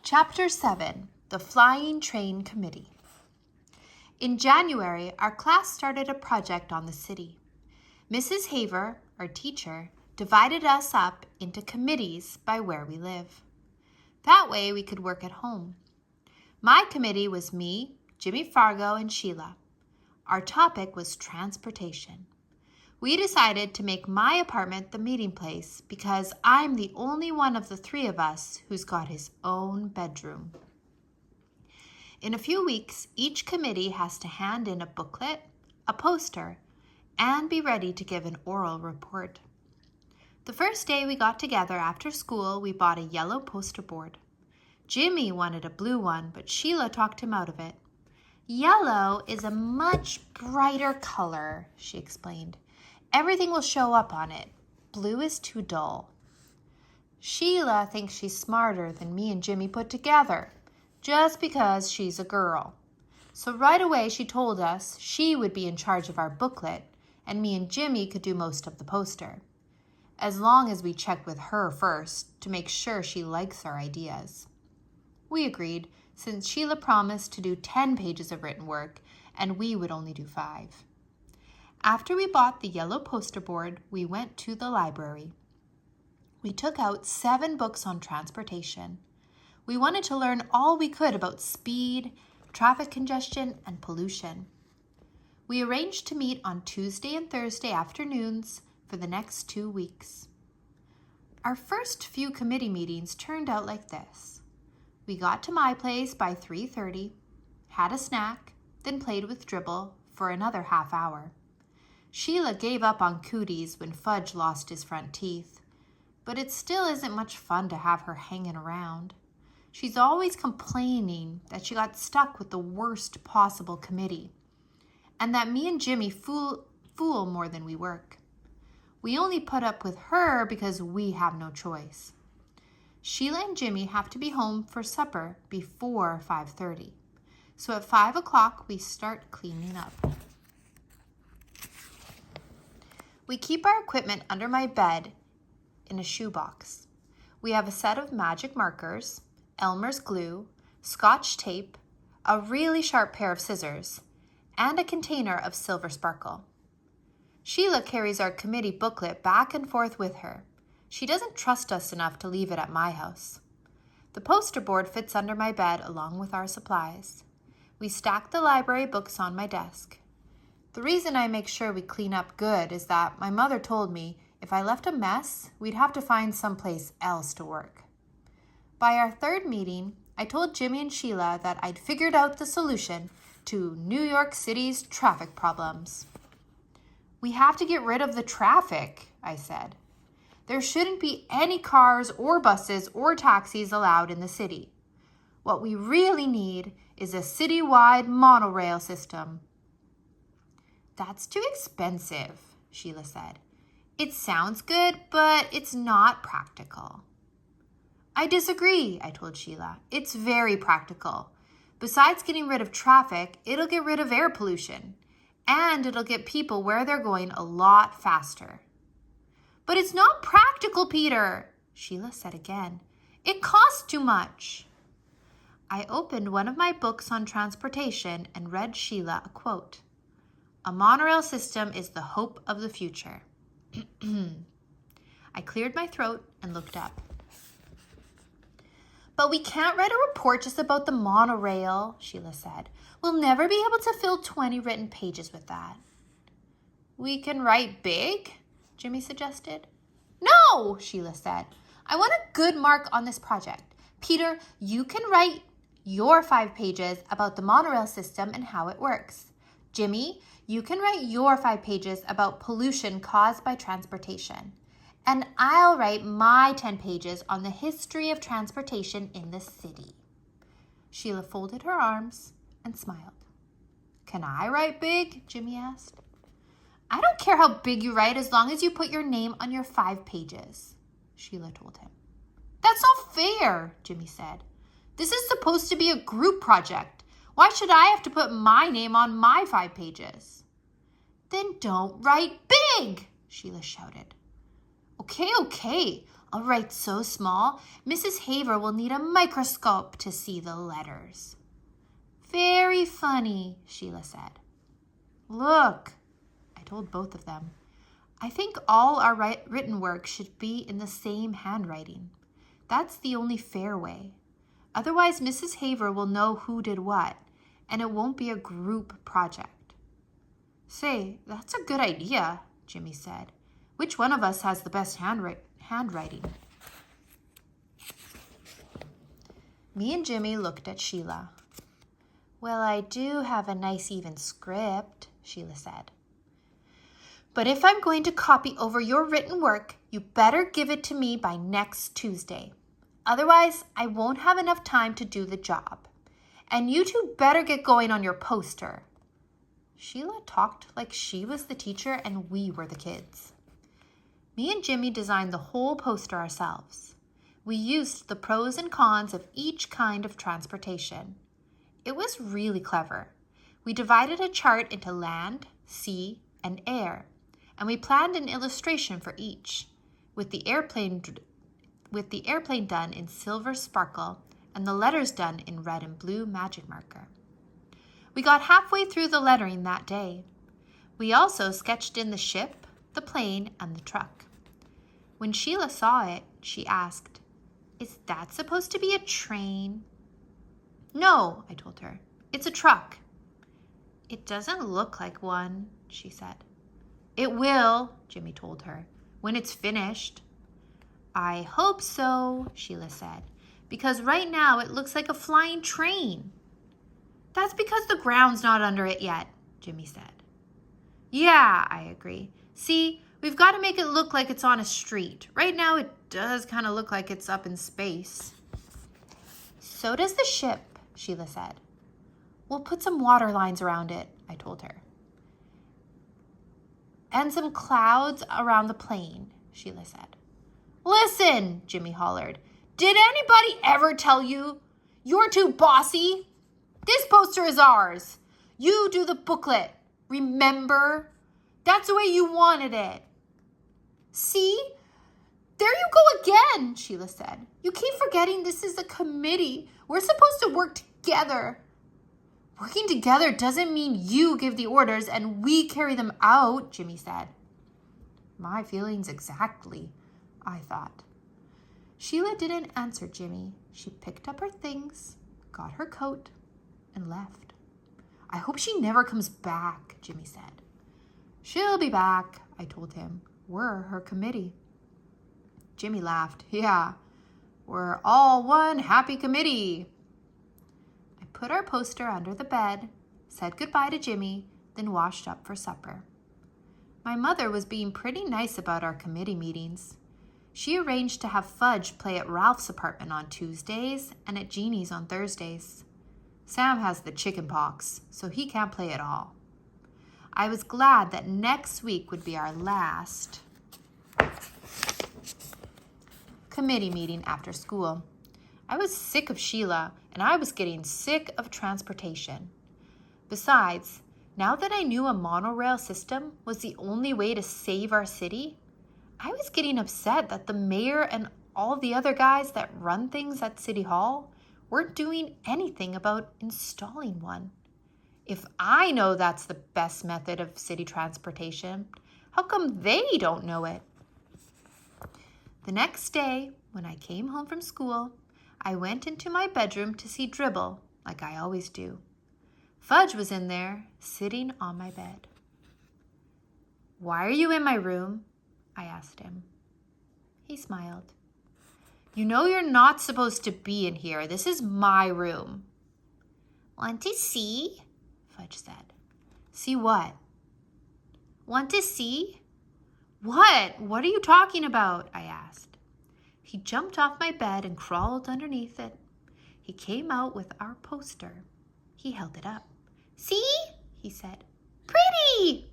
Chapter 7, The Flying Train Committee. In January, our class started a project on the city. Mrs. Haver, our teacher, divided us up into committees by where we live. That way we could work at home. My committee was me, Jimmy Fargo, and Sheila. Our topic was transportation. We decided to make my apartment the meeting place because I'm the only one of the three of us who's got his own bedroom. In a few weeks, each committee has to hand in a booklet, a poster, and be ready to give an oral report. The first day we got together after school, we bought a yellow poster board. Jimmy wanted a blue one, but Sheila talked him out of it. Yellow is a much brighter color, she explained. Everything will show up on it. Blue is too dull. Sheila thinks she's smarter than me and Jimmy put together, just because she's a girl. So right away she told us she would be in charge of our booklet, and me and Jimmy could do most of the poster, as long as we check with her first to make sure she likes our ideas. We agreed, since Sheila promised to do 10 pages of written work, and we would only do 5. After we bought the yellow poster board, we went to the library. We took out 7 books on transportation. We wanted to learn all we could about speed, traffic congestion, and pollution. We arranged to meet on Tuesday and Thursday afternoons for the next 2 weeks. Our first few committee meetings turned out like this. We got to my place by 3:30, had a snack, then played with Dribble for another half hour. Sheila gave up on cooties when Fudge lost his front teeth, but it still isn't much fun to have her hanging around. She's always complaining that she got stuck with the worst possible committee, and that me and Jimmy fool more than we work. We only put up with her because we have no choice. Sheila and Jimmy have to be home for supper before 5:30, so at 5 o'clock we start cleaning up. We keep our equipment under my bed in a shoebox. We have a set of magic markers, Elmer's glue, Scotch tape, a really sharp pair of scissors, and a container of silver sparkle. Sheila carries our committee booklet back and forth with her. She doesn't trust us enough to leave it at my house. The poster board fits under my bed along with our supplies. We stack the library books on my desk. The reason I make sure we clean up good is that my mother told me if I left a mess, we'd have to find someplace else to work. By our 3rd meeting, I told Jimmy and Sheila that I'd figured out the solution to New York City's traffic problems. We have to get rid of the traffic, I said. There shouldn't be any cars or buses or taxis allowed in the city. What we really need is a citywide monorail system. That's too expensive, Sheila said. It sounds good, but it's not practical. I disagree, I told Sheila. It's very practical. Besides getting rid of traffic, it'll get rid of air pollution, and it'll get people where they're going a lot faster. But it's not practical, Peter, Sheila said again. It costs too much. I opened one of my books on transportation and read Sheila a quote. A monorail system is the hope of the future. I cleared my throat and looked up. But we can't write a report just about the monorail, Sheila said. We'll never be able to fill 20 written pages with that. We can write big, Jimmy suggested. No, Sheila said. I want a good mark on this project. Peter, you can write your 5 pages about the monorail system and how it works. Jimmy, you can write your 5 pages about pollution caused by transportation. And I'll write my 10 pages on the history of transportation in the city. Sheila folded her arms and smiled. Can I write big? Jimmy asked. I don't care how big you write as long as you put your name on your 5 pages, Sheila told him. That's not fair, Jimmy said. This is supposed to be a group project. Why should I have to put my name on my 5 pages? Then don't write big, Sheila shouted. Okay, I'll write so small, Mrs. Haver will need a microscope to see the letters. Very funny, Sheila said. Look, I told both of them. I think all our written work should be in the same handwriting. That's the only fair way. Otherwise, Mrs. Haver will know who did what, and it won't be a group project. Say, that's a good idea, Jimmy said. Which one of us has the best handwriting? Me and Jimmy looked at Sheila. Well, I do have a nice even script, Sheila said. But if I'm going to copy over your written work, you better give it to me by next Tuesday. Otherwise, I won't have enough time to do the job. And you two better get going on your poster. Sheila talked like she was the teacher and we were the kids. Me and Jimmy designed the whole poster ourselves. We used the pros and cons of each kind of transportation. It was really clever. We divided a chart into land, sea, and air, and we planned an illustration for each, with the airplane done in silver sparkle and the letters done in red and blue magic marker. We got halfway through the lettering that day. We also sketched in the ship, the plane, and the truck. When Sheila saw it, she asked, "Is that supposed to be a train?" "No," I told her. "It's a truck." "It doesn't look like one," she said. "It will," Jimmy told her, "when it's finished." "I hope so," Sheila said, "because right now it looks like a flying train." "That's because the ground's not under it yet," Jimmy said. "Yeah," I agree. "See, we've got to make it look like it's on a street. Right now it does kind of look like it's up in space." "So does the ship," Sheila said. "We'll put some water lines around it," I told her. "And some clouds around the plane," Sheila said. "Listen," Jimmy hollered. "Did anybody ever tell you you're too bossy? This poster is ours. You do the booklet. Remember? That's the way you wanted it." "See? There you go again," Sheila said. "You keep forgetting this is a committee. We're supposed to work together." "Working together doesn't mean you give the orders and we carry them out," Jimmy said. My feelings exactly, I thought. Sheila didn't answer Jimmy. She picked up her things, got her coat, and left. "I hope she never comes back," Jimmy said. "She'll be back," I told him. "We're her committee." Jimmy laughed. "Yeah, we're all one happy committee." I put our poster under the bed, said goodbye to Jimmy, then washed up for supper. My mother was being pretty nice about our committee meetings. She arranged to have Fudge play at Ralph's apartment on Tuesdays and at Jeannie's on Thursdays. Sam has the chicken pox, so he can't play at all. I was glad that next week would be our last committee meeting after school. I was sick of Sheila, and I was getting sick of transportation. Besides, now that I knew a monorail system was the only way to save our city, I was getting upset that the mayor and all the other guys that run things at City Hall weren't doing anything about installing one. If I know that's the best method of city transportation, how come they don't know it? The next day, when I came home from school, I went into my bedroom to see Dribble, like I always do. Fudge was in there, sitting on my bed. "Why are you in my room?" I asked him. He smiled. "You know you're not supposed to be in here. This is my room." "Want to see?" Fudge said. "See what?" "Want to see?" "What? What are you talking about?" I asked. He jumped off my bed and crawled underneath it. He came out with our poster. He held it up. "See?" he said. "Pretty!"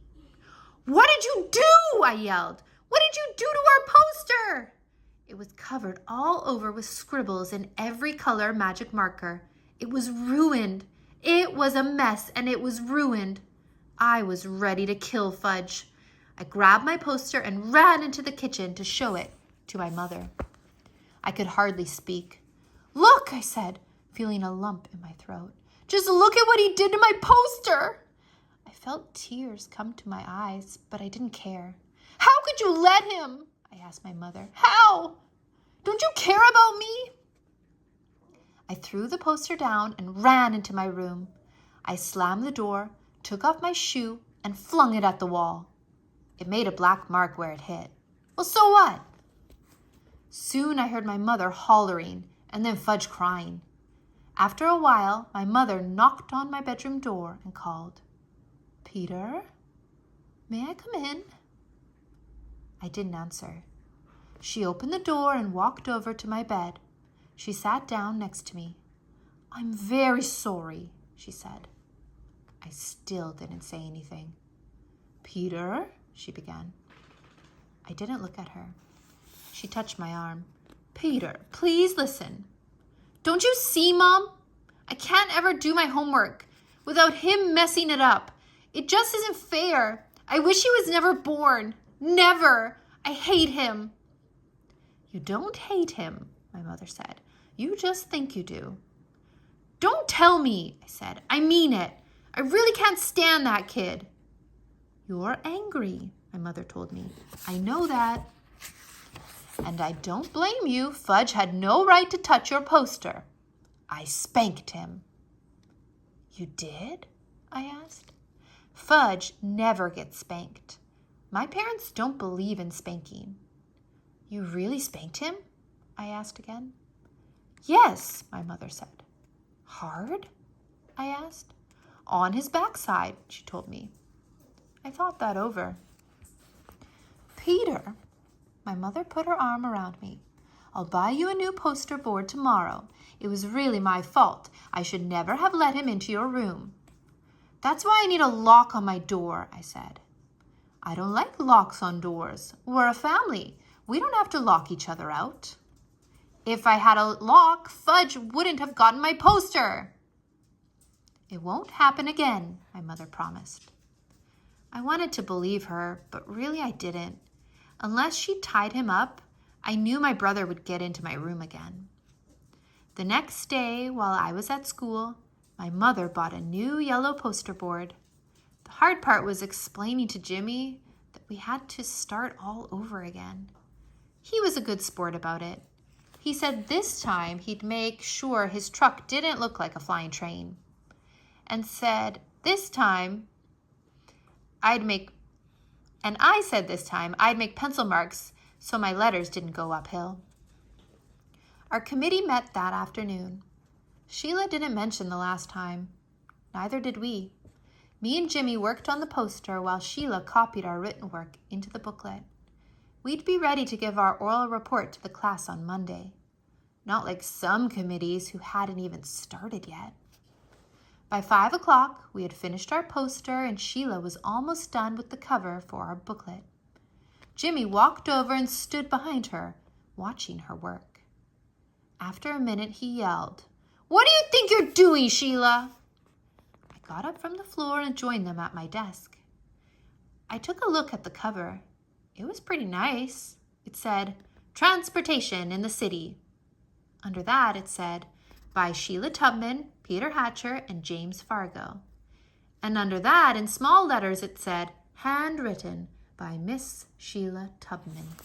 "What did you do?" I yelled. "What did you do to our poster?" It was covered all over with scribbles in every color magic marker. It was ruined. It was a mess, and it was ruined. I was ready to kill Fudge. I grabbed my poster and ran into the kitchen to show it to my mother. I could hardly speak. "Look," I said, feeling a lump in my throat. "Just look at what he did to my poster." I felt tears come to my eyes, but I didn't care. "How could you let him?" I asked my mother. "How? Don't you care about me?" I threw the poster down and ran into my room. I slammed the door, took off my shoe, and flung it at the wall. It made a black mark where it hit. Well, so what? Soon I heard my mother hollering and then Fudge crying. After a while, my mother knocked on my bedroom door and called, "Peter, may I come in?" I didn't answer. She opened the door and walked over to my bed. She sat down next to me. "I'm very sorry," she said. I still didn't say anything. "Peter," she began. I didn't look at her. She touched my arm. "Peter, please listen. Don't you see, Mom? I can't ever do my homework without him messing it up. It just isn't fair. I wish he was never born. Never. I hate him." "You don't hate him," my mother said. "You just think you do." "Don't tell me," I said. "I mean it. I really can't stand that kid." "You're angry," my mother told me. "I know that. And I don't blame you. Fudge had no right to touch your poster. I spanked him." "You did?" I asked. "Fudge never gets spanked. My parents don't believe in spanking." "You really spanked him?" I asked again. "Yes," my mother said. "Hard?" I asked. "On his backside," she told me. I thought that over. "Peter," my mother put her arm around me. "I'll buy you a new poster board tomorrow. It was really my fault. I should never have let him into your room." "That's why I need a lock on my door," I said. "I don't like locks on doors. We're a family. We don't have to lock each other out." "If I had a lock, Fudge wouldn't have gotten my poster." "It won't happen again," my mother promised. I wanted to believe her, but really I didn't. Unless she tied him up, I knew my brother would get into my room again. The next day, while I was at school, my mother bought a new yellow poster board. The hard part was explaining to Jimmy that we had to start all over again. He was a good sport about it. He said this time he'd make sure his truck didn't look like a flying train. And said this time I said this time I'd make pencil marks so my letters didn't go uphill. Our committee met that afternoon. Sheila didn't mention the last time. Neither did we. Me and Jimmy worked on the poster while Sheila copied our written work into the booklet. We'd be ready to give our oral report to the class on Monday. Not like some committees who hadn't even started yet. By 5 o'clock, we had finished our poster and Sheila was almost done with the cover for our booklet. Jimmy walked over and stood behind her, watching her work. After a minute, he yelled, "What do you think you're doing, Sheila?" I got up from the floor and joined them at my desk. I took a look at the cover. It was pretty nice. It said, "Transportation in the City." Under that, it said, "By Sheila Tubman, Peter Hatcher, and James Fargo." And under that, in small letters, it said, "Handwritten by Miss Sheila Tubman."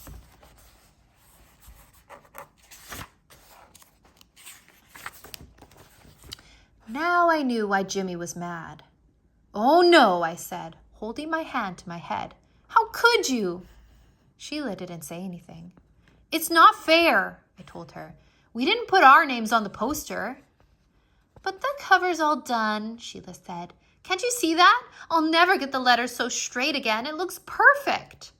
Now I knew why Jimmy was mad. "Oh no," I said, holding my hand to my head. "How could you?" Sheila didn't say anything. "It's not fair," I told her. "We didn't put our names on the poster." "But the cover's all done," Sheila said. "Can't you see that? I'll never get the letters so straight again. It looks perfect."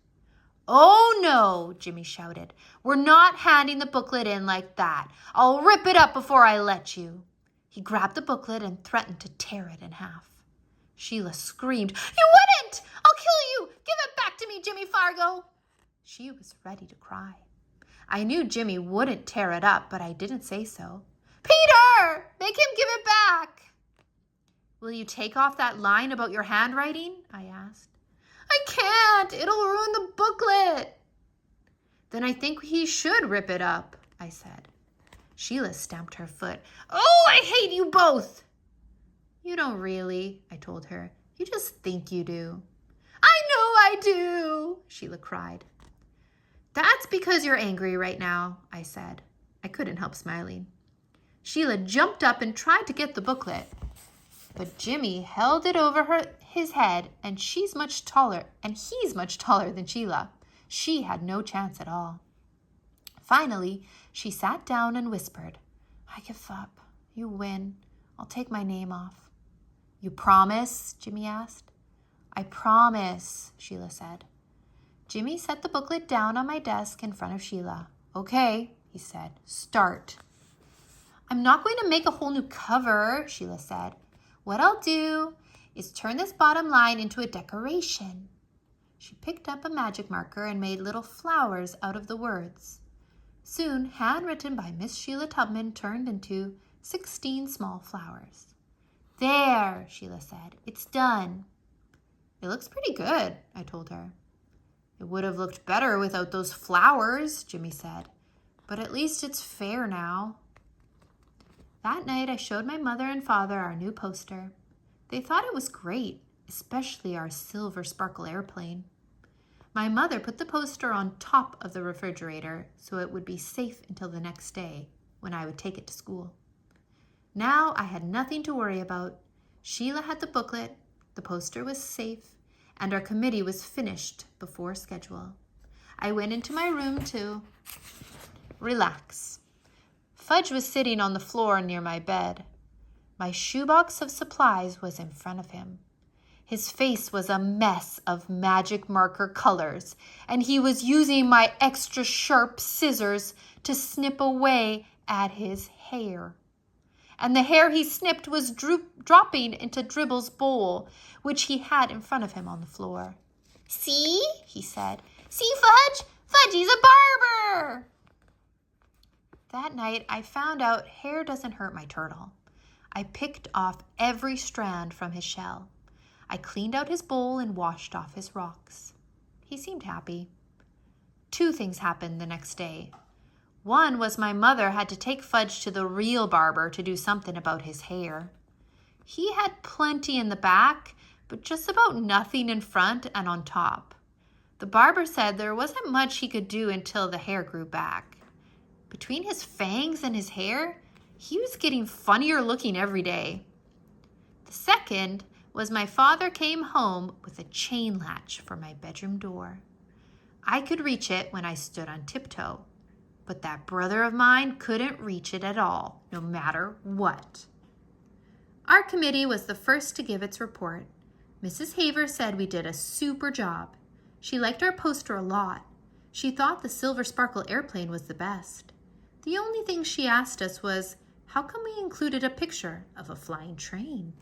"Oh no," Jimmy shouted. "We're not handing the booklet in like that. I'll rip it up before I let you." He grabbed the booklet and threatened to tear it in half. Sheila screamed, "You wouldn't! I'll kill you! Give it back to me, Jimmy Fargo!" She was ready to cry. I knew Jimmy wouldn't tear it up, but I didn't say so. "Peter! Make him give it back!" "Will you take off that line about your handwriting?" I asked. "I can't. It'll ruin the booklet." "Then I think he should rip it up." I said. Sheila stamped her foot. Oh, I hate you both! You don't really, I told her. You just think you do. I know I do, Sheila cried. That's because you're angry right now, I said. I couldn't help smiling. Sheila jumped up and tried to get the booklet, but Jimmy held it over his head, and he's much taller than Sheila. She had no chance at all. Finally, she sat down and whispered, I give up. You win. I'll take my name off. You promise? Jimmy asked. I promise, Sheila said. Jimmy set the booklet down on my desk in front of Sheila. Okay, he said, start. I'm not going to make a whole new cover, Sheila said. What I'll do is turn this bottom line into a decoration. She picked up a magic marker and made little flowers out of the words. Soon, handwritten by Miss Sheila Tubman turned into 16 small flowers. There, Sheila said, it's done. It looks pretty good, I told her. It would have looked better without those flowers, Jimmy said, but at least it's fair now. That night, I showed my mother and father our new poster. They thought it was great, especially our silver sparkle airplane. My mother put the poster on top of the refrigerator so it would be safe until the next day when I would take it to school. Now I had nothing to worry about. Sheila had the booklet, the poster was safe, and our committee was finished before schedule. I went into my room to relax. Fudge was sitting on the floor near my bed. My shoebox of supplies was in front of him. His face was a mess of magic marker colors, and he was using my extra sharp scissors to snip away at his hair. And the hair he snipped was dropping into Dribble's bowl, which he had in front of him on the floor. See, he said. See, Fudge? Fudgy's a barber! That night, I found out hair doesn't hurt my turtle. I picked off every strand from his shell. I cleaned out his bowl and washed off his rocks. He seemed happy. 2 things happened the next day. One was my mother had to take Fudge to the real barber to do something about his hair. He had plenty in the back, but just about nothing in front and on top. The barber said there wasn't much he could do until the hair grew back. Between his fangs and his hair, he was getting funnier looking every day. The second was my father came home with a chain latch for my bedroom door. I could reach it when I stood on tiptoe, but that brother of mine couldn't reach it at all, no matter what. Our committee was the first to give its report. Mrs. Haver said we did a super job. She liked our poster a lot. She thought the silver sparkle airplane was the best. The only thing she asked us was, how come we included a picture of a flying train?